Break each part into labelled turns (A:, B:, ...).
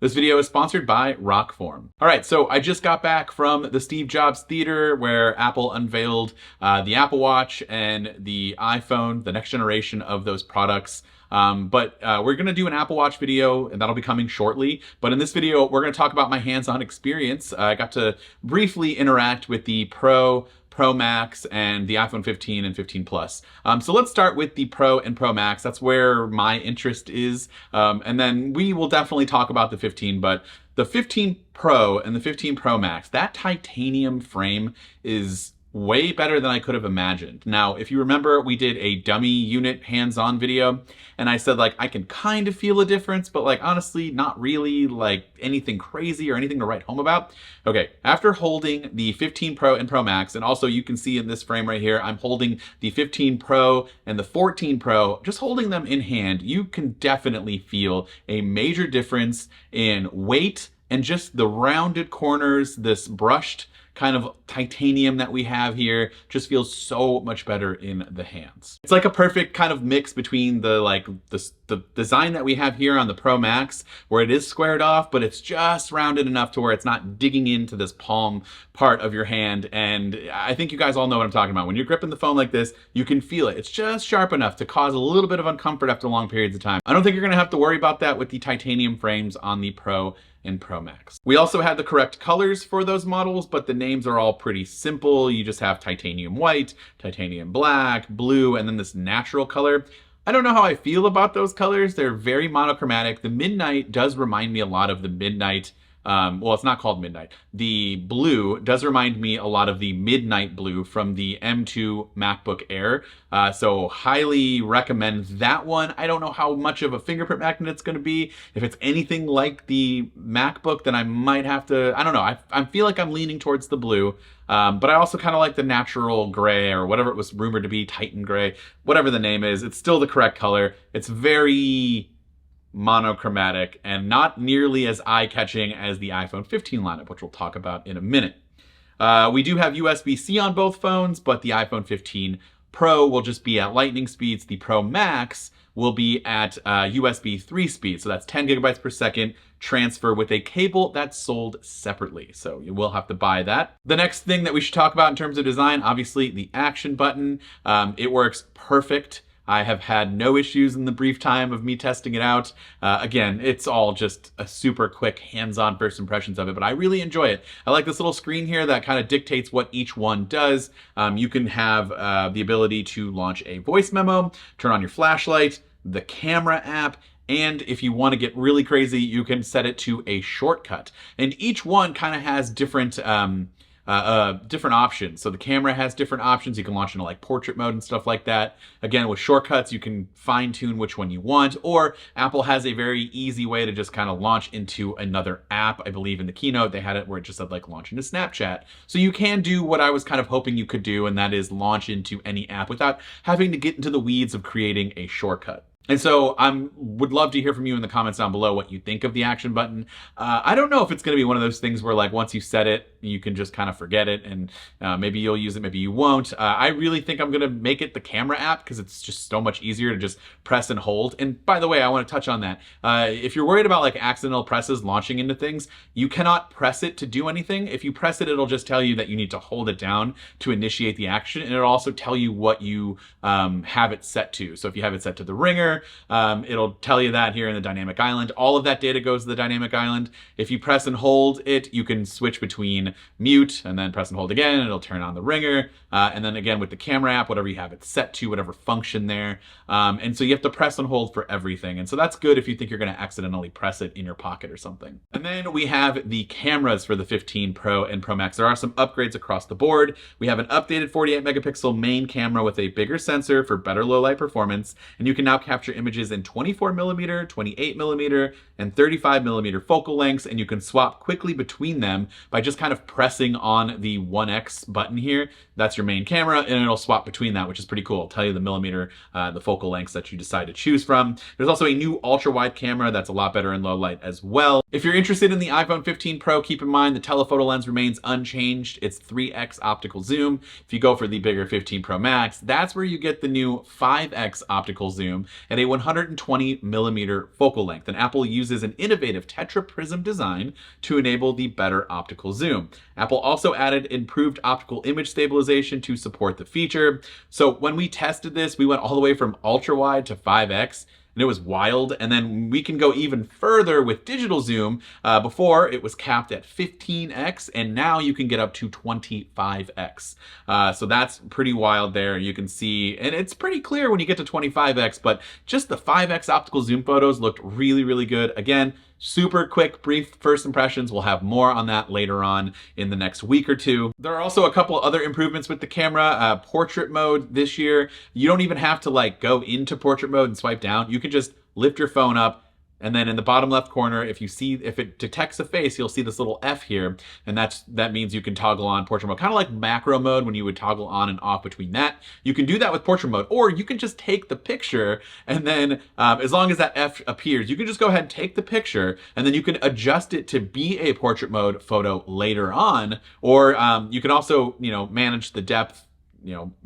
A: This video is sponsored by Rockform. All right, so I just got back from the Steve Jobs Theater where Apple unveiled the Apple Watch and the iPhone, the next generation of those products. But we're going to do an Apple Watch video, and that'll be coming shortly. But in this video, we're going to talk about my hands-on experience. I got to briefly interact with the Pro Max, and the iPhone 15 and 15 Plus. So let's start with the Pro and Pro Max. That's where my interest is. And then we will definitely talk about the 15, but the 15 Pro and the 15 Pro Max, that titanium frame is way better than I could have imagined. Now, if you remember, we did a dummy unit hands-on video, and I said, like, I can kind of feel a difference, but, like, honestly, not really, like, anything crazy or anything to write home about. Okay, after holding the 15 Pro and Pro Max, and also you can see in this frame right here, I'm holding the 15 Pro and the 14 Pro, just holding them in hand, you can definitely feel a major difference in weight and just the rounded corners, this brushed kind of titanium that we have here just feels so much better in the hands. It's like a perfect kind of mix between the design that we have here on the Pro Max, where it is squared off, but it's just rounded enough to where it's not digging into this palm part of your hand. And I think you guys all know what I'm talking about. When you're gripping the phone like this, you can feel it. It's just sharp enough to cause a little bit of uncomfort after long periods of time. I don't think you're gonna have to worry about that with the titanium frames on the Pro and Pro Max. We also had the correct colors for those models, but the names are all pretty simple. You just have titanium white, titanium black, blue, and then this natural color. I don't know how I feel about those colors. They're very monochromatic. The midnight does remind me a lot of the midnight. Well, it's not called midnight. The blue does remind me a lot of the midnight blue from the M2 MacBook Air. So highly recommend that one. I don't know how much of a fingerprint magnet it's going to be. If it's anything like the MacBook, then I might have to, I don't know. I feel like I'm leaning towards the blue. But I also kind of like the natural gray, or whatever it was rumored to be, Titan gray, whatever the name is. It's still the correct color. It's very monochromatic and not nearly as eye-catching as the iPhone 15 lineup, which we'll talk about in a minute. We do have USB-C on both phones, but the iPhone 15 Pro will just be at lightning speeds. The Pro Max will be at USB 3 speed, so that's 10 gigabytes per second transfer with a cable that's sold separately, so you will have to buy that. The next thing that we should talk about in terms of design, obviously the action button. It works perfect. I have had no issues in the brief time of me testing it out. Again, it's all just a super quick hands-on first impressions of it, but I really enjoy it. I like this little screen here that kind of dictates what each one does. You can have the ability to launch a voice memo, turn on your flashlight, the camera app, and if you want to get really crazy, you can set it to a shortcut. And each one kind of has different different options. So the camera has different options. You can launch into like portrait mode and stuff like that. Again, with shortcuts, you can fine tune which one you want, or Apple has a very easy way to just kind of launch into another app. I believe in the keynote, they had it where it just said like launch into Snapchat. So you can do what I was kind of hoping you could do, and that is launch into any app without having to get into the weeds of creating a shortcut. And so I would love to hear from you in the comments down below what you think of the action button. I don't know if it's going to be one of those things where like once you set it, you can just kind of forget it, and maybe you'll use it, maybe you won't. I really think I'm going to make it the camera app because it's just so much easier to just press and hold. And by the way, I want to touch on that. If you're worried about like accidental presses launching into things, you cannot press it to do anything. If you press it, it'll just tell you that you need to hold it down to initiate the action, and it'll also tell you what you have it set to. So if you have it set to the ringer, it'll tell you that here in the dynamic island. All of that data goes to the dynamic island. If you press and hold it, you can switch between mute and then press and hold again, and it'll turn on the ringer. And then again with the camera app, whatever you have it set to, whatever function there. And so you have to press and hold for everything. And so that's good if you think you're going to accidentally press it in your pocket or something. And then we have the cameras for the 15 Pro and Pro Max. There are some upgrades across the board. We have an updated 48 megapixel main camera with a bigger sensor for better low light performance. And you can now capture images in 24 millimeter, 28 millimeter, and 35 millimeter focal lengths. And you can swap quickly between them by just kind of of pressing on the 1x button here, that's your main camera, and it'll swap between that, which is pretty cool. It'll tell you the millimeter, the focal lengths that you decide to choose from. There's also a new ultra wide camera that's a lot better in low light as well. If you're interested in the iPhone 15 Pro, keep in mind the telephoto lens remains unchanged. It's 3x optical zoom. If you go for the bigger 15 Pro Max, that's where you get the new 5x optical zoom and a 120 millimeter focal length. And Apple uses an innovative tetraprism design to enable the better optical zoom. Apple also added improved optical image stabilization to support the feature. So when we tested this, we went all the way from ultra wide to 5x. And it was wild. And then we can go even further with digital zoom. Before it was capped at 15x, and now you can get up to 25x. So that's pretty wild there. You can see, and it's pretty clear when you get to 25x, but just the 5x optical zoom photos looked really, really good. Again, super quick, brief first impressions. We'll have more on that later on in the next week or two. There are also a couple other improvements with the camera. Portrait mode this year, you don't even have to like go into portrait mode and swipe down. You can just lift your phone up, and then in the bottom left corner, if it detects a face, you'll see this little F here, and that means you can toggle on portrait mode, kind of like macro mode when you would toggle on and off between that. You can do that with portrait mode, or you can just take the picture, and then as long as that F appears, you can just go ahead and take the picture, and then you can adjust it to be a portrait mode photo later on, or you can also, manage the depth.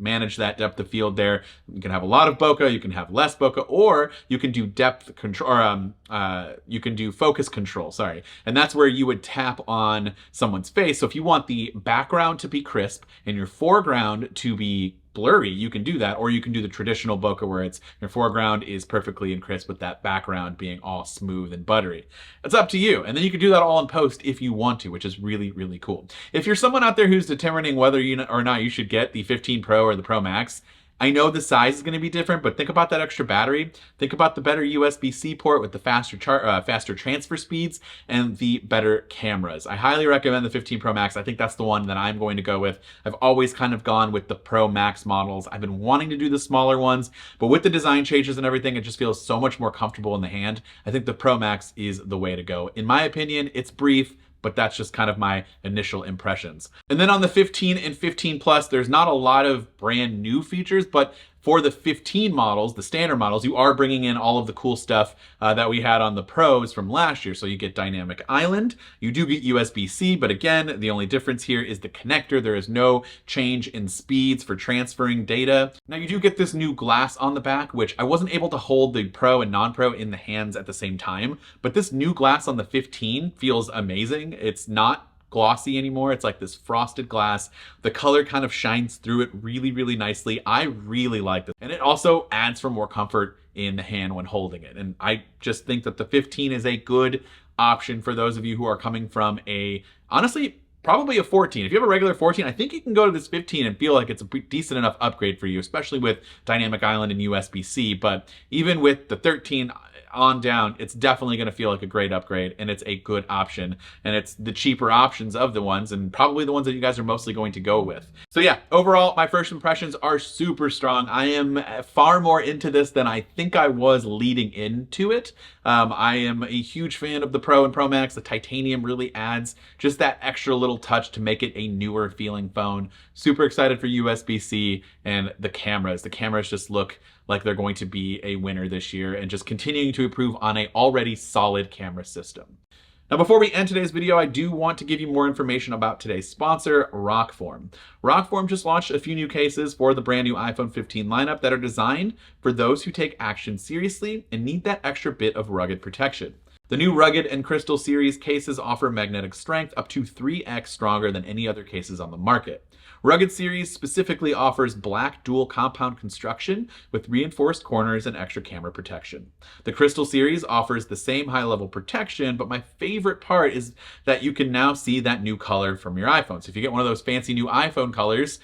A: Manage that depth of field there. You can have a lot of bokeh, you can have less bokeh, or you can do depth control, or you can do focus control, sorry. And that's where you would tap on someone's face. So if you want the background to be crisp and your foreground to be blurry, you can do that, or you can do the traditional bokeh where it's your foreground is perfectly and crisp with that background being all smooth and buttery. It's up to you. And then you can do that all in post if you want to, which is really, really cool. If you're someone out there who's determining whether or not you should get the 15 Pro or the Pro Max, I know the size is going to be different, but think about that extra battery. Think about the better USB-C port with the faster transfer speeds and the better cameras. I highly recommend the 15 Pro Max. I think that's the one that I'm going to go with. I've always kind of gone with the Pro Max models. I've been wanting to do the smaller ones, but with the design changes and everything, it just feels so much more comfortable in the hand. I think the Pro Max is the way to go. In my opinion, it's brief, but that's just kind of my initial impressions. And then on the 15 and 15 Plus, there's not a lot of brand new features, but for the 15 models, the standard models, you are bringing in all of the cool stuff that we had on the Pros from last year. So you get Dynamic Island, you do get USB-C, but again, the only difference here is the connector. There is no change in speeds for transferring data. Now you do get this new glass on the back, which I wasn't able to hold the Pro and non-Pro in the hands at the same time, but this new glass on the 15 feels amazing. It's not glossy anymore. It's like this frosted glass. The color kind of shines through it really, really nicely. I really like this. And it also adds for more comfort in the hand when holding it. And I just think that the 15 is a good option for those of you who are coming from honestly, probably a 14. If you have a regular 14, I think you can go to this 15 and feel like it's a decent enough upgrade for you, especially with Dynamic Island and USB-C. But even with the 13, on down, it's definitely going to feel like a great upgrade, and it's a good option, and it's the cheaper options of the ones, and probably the ones that you guys are mostly going to go with. So yeah, overall, my first impressions are super strong. I am far more into this than I think I was leading into it. I am a huge fan of the Pro and Pro Max. The titanium really adds just that extra little touch to make it a newer feeling phone. Super excited for USB-C and the cameras. The cameras just look like they're going to be a winner this year, and just continuing to improve on an already solid camera system. Now, before we end today's video, I do want to give you more information about today's sponsor, Rockform. Rockform just launched a few new cases for the brand new iPhone 15 lineup that are designed for those who take action seriously and need that extra bit of rugged protection. The new Rugged and Crystal series cases offer magnetic strength up to 3x stronger than any other cases on the market. Rugged series specifically offers black dual compound construction with reinforced corners and extra camera protection. The Crystal series offers the same high-level protection, but my favorite part is that you can now see that new color from your iPhone. So if you get one of those fancy new iPhone colors,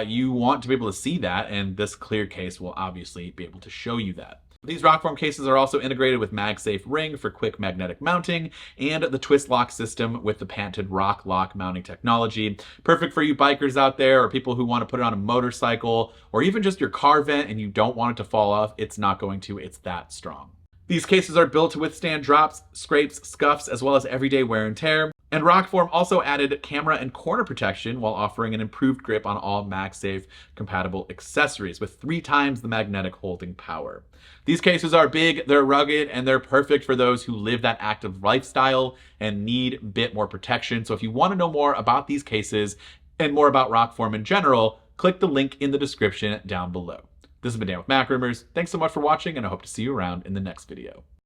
A: you want to be able to see that, and this clear case will obviously be able to show you that. These Rockform cases are also integrated with MagSafe Ring for quick magnetic mounting and the twist lock system with the patented Rock Lock mounting technology. Perfect for you bikers out there or people who want to put it on a motorcycle or even just your car vent and you don't want it to fall off. It's not going to. It's that strong. These cases are built to withstand drops, scrapes, scuffs, as well as everyday wear and tear. And Rockform also added camera and corner protection while offering an improved grip on all MagSafe compatible accessories with 3 times the magnetic holding power. These cases are big, they're rugged, and they're perfect for those who live that active lifestyle and need a bit more protection. So if you want to know more about these cases and more about Rockform in general, click the link in the description down below. This has been Dan with MacRumors. Thanks so much for watching, and I hope to see you around in the next video.